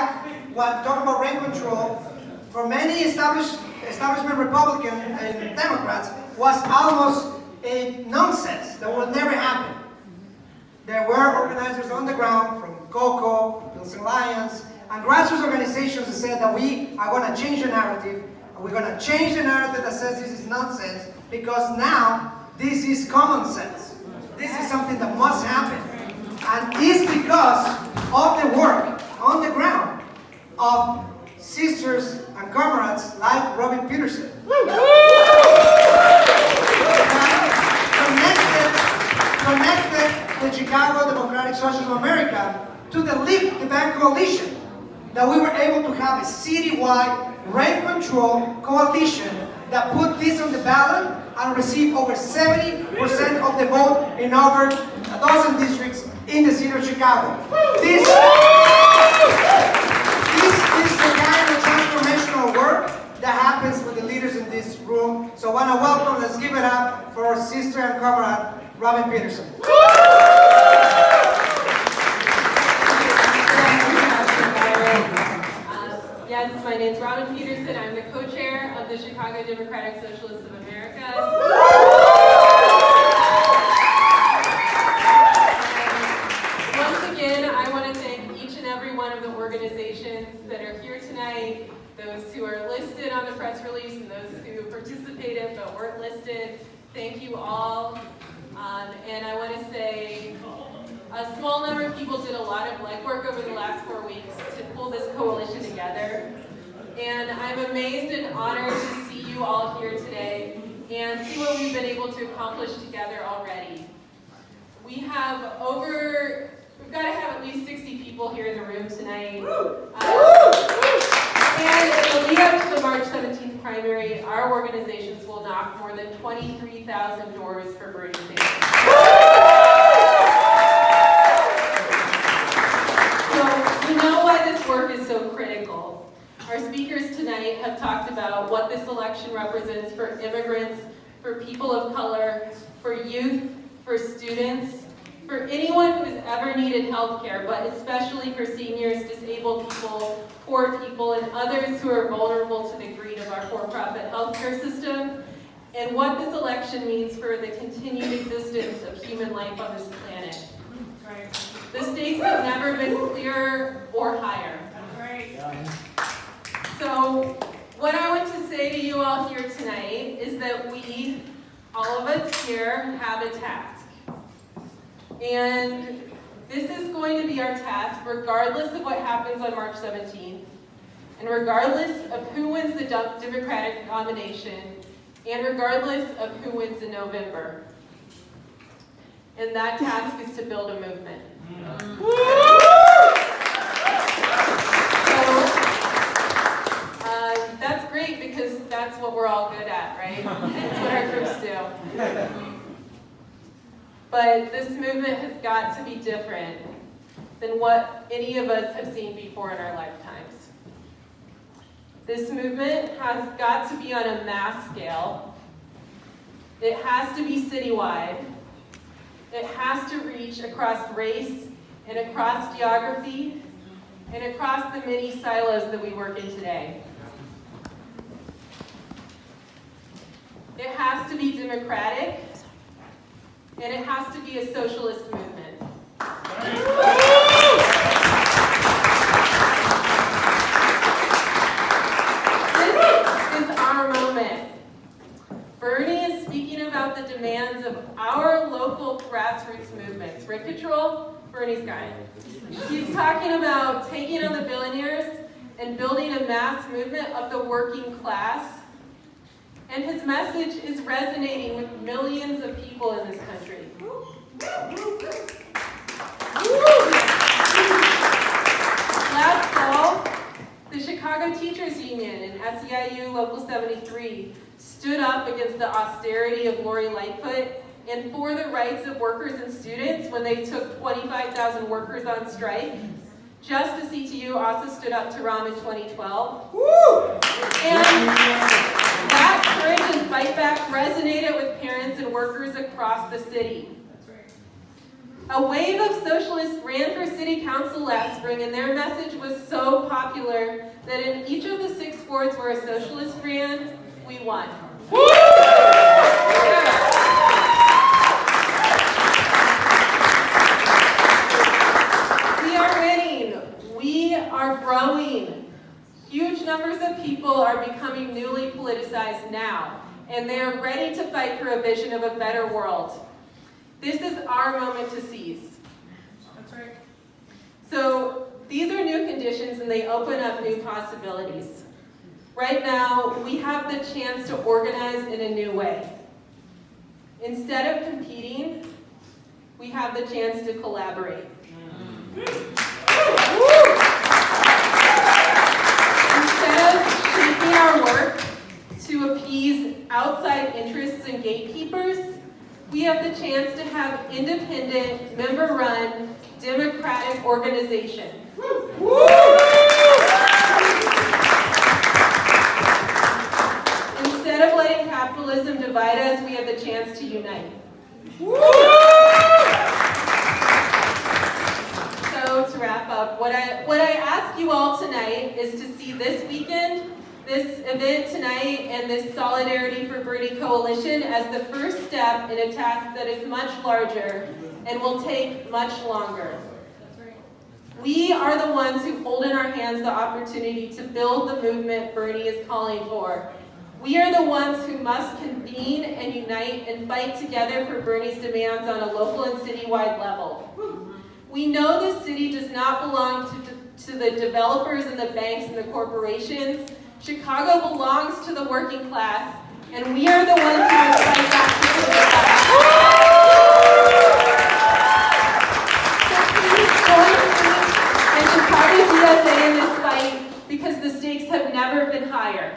back when talking about rent control, for many establishment Republicans and Democrats, was almost a nonsense that will never happen. There were organizers on the ground from COCO, Pilsen Alliance, and grassroots organizations that said that we are going to change the narrative, and we're going to change the narrative that says this is nonsense, because now this is common sense. This is something that must happen. And it's because of the work on the ground of sisters and comrades like Robin Peterson. Connected the Chicago Democratic Socialists of America to the Leave the Ban coalition, that we were able to have a citywide rent control coalition that put this on the ballot and received over 70% of the vote in over a dozen districts in the city of Chicago. This is the kind of transformational work that happens with the leaders in this room. So I want to welcome, let's give it up for our sister and comrade, Robin Peterson. Yes, my name's Robin Peterson. I'm the co-chair of the Chicago Democratic Socialists of America. Once again, I want to thank each and every one of the organizations that are here tonight, those who are listed on the press release and those who participated but weren't listed. Thank you all. And I want to say a small number of people did a lot of legwork over the last 4 weeks to pull this coalition together. And I'm amazed and honored to see you all here today and see what we've been able to accomplish together already. We've got to have at least 60 people here in the room tonight. And in the lead up to the March 17th primary, our organizations will knock more than 23,000 doors for Bernie Sanders. So we know why this work is so critical. Our speakers tonight have talked about what this election represents for immigrants, for people of color, for youth, for students, for anyone who has ever needed health care, but especially for seniors, disabled people, poor people, and others who are vulnerable to the greed of our for-profit healthcare system, and what this election means for the continued existence of human life on this planet. The stakes have never been clearer or higher. So what I want to say to you all here tonight is that we, all of us here, have a task. And this is going to be our task regardless of what happens on March 17th, and regardless of who wins the Democratic nomination, and regardless of who wins in November. And that task is to build a movement. So that's great because that's what we're all good at, right? That's what our groups do. But this movement has got to be different than what any of us have seen before in our lifetimes. This movement has got to be on a mass scale. It has to be citywide. It has to reach across race and across geography and across the many silos that we work in today. It has to be democratic. And it has to be a socialist movement. This is our moment. Bernie is speaking about the demands of our local grassroots movements. Rent control, Bernie's guy. He's talking about taking on the billionaires and building a mass movement of the working class. And his message is resonating with millions of people in this country. Last fall, the Chicago Teachers Union and SEIU Local 73 stood up against the austerity of Lori Lightfoot and for the rights of workers and students when they took 25,000 workers on strike. Just as CTU also stood up to Rahm in 2012. And that courage and fight back resonated with parents and workers across the city. A wave of socialists ran for city council last spring, and their message was so popular that in each of the 6 sports where a socialist ran, we won. We are winning. We are growing. Huge numbers of people are becoming newly politicized now, and they are ready to fight for a vision of a better world. This is our moment to seize. That's right. So these are new conditions and they open up new possibilities. Right now, we have the chance to organize in a new way. Instead of competing, we have the chance to collaborate. Instead of shaping our work to appease outside interests and gatekeepers, we have the chance to have independent, member-run, democratic organization. Instead of letting capitalism divide us, we have the chance to unite. So to wrap up, what I ask you all tonight is to see this weekend, this event tonight, and this Solidarity for Bernie Coalition as the first step in a task that is much larger and will take much longer. We are the ones who hold in our hands the opportunity to build the movement Bernie is calling for. We are the ones who must convene and unite and fight together for Bernie's demands on a local and citywide level. We know this city does not belong to the developers and the banks and the corporations. Chicago belongs to the working class, and we are the ones who will fight back to the class. So please join me and Chicago CDSA in this fight, because the stakes have never been higher.